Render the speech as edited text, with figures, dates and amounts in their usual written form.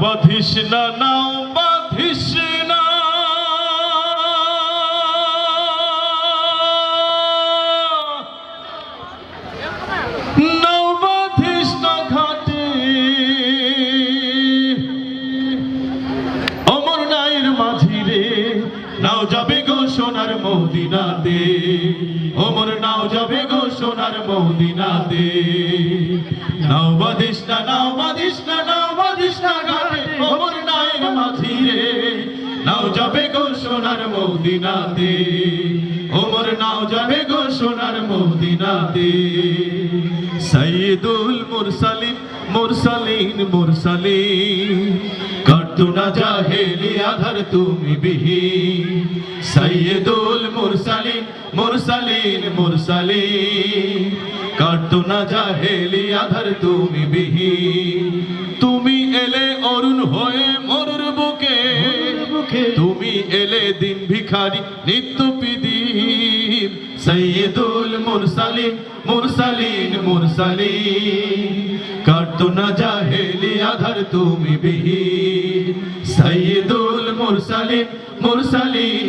বাঁধিস না, নাও বাঁধিস না, নাও বাঁধিস না ঘাটে অমর নাইর মাঝি রে, নাও যাবে গো সোনার মদিনাতে, ওমর নাও যাবে গো সোনার মদিনাতে। নাও বাঁধিস না, নাও বাঁধিস না, নাও বাঁধিস না ঘাটে ওমর নাইর মাঝি রে, নাও যাবে গো সোনার মদিনাতে, ওমর নাও যাবে গো সোনার মদিনাতে। সাইয়্যিদুল মুরসালিন মুরসালিন মুরসালিন, কাটতো না জাহেলিয়া আধার তুমি বিহীন। সাইয়্যিদুল মুরসালিন মুরসালিন মুরসালিন, কাটতো না জাহেলিয়া আধার তুমি বিহীন। তুমি এলে অরুণ হয়ে মরুর বুকে, তুমি এলে দিন ভিখারি নিত্য পিদিম। সাইয়্যিদুল মুরসালিন মুরসালিন মুরসালিন, কাটতো না জাহেলিয়া আধার তুমি বিহীন। সাইয়্যিদুল মুরসালিন মুরসালিন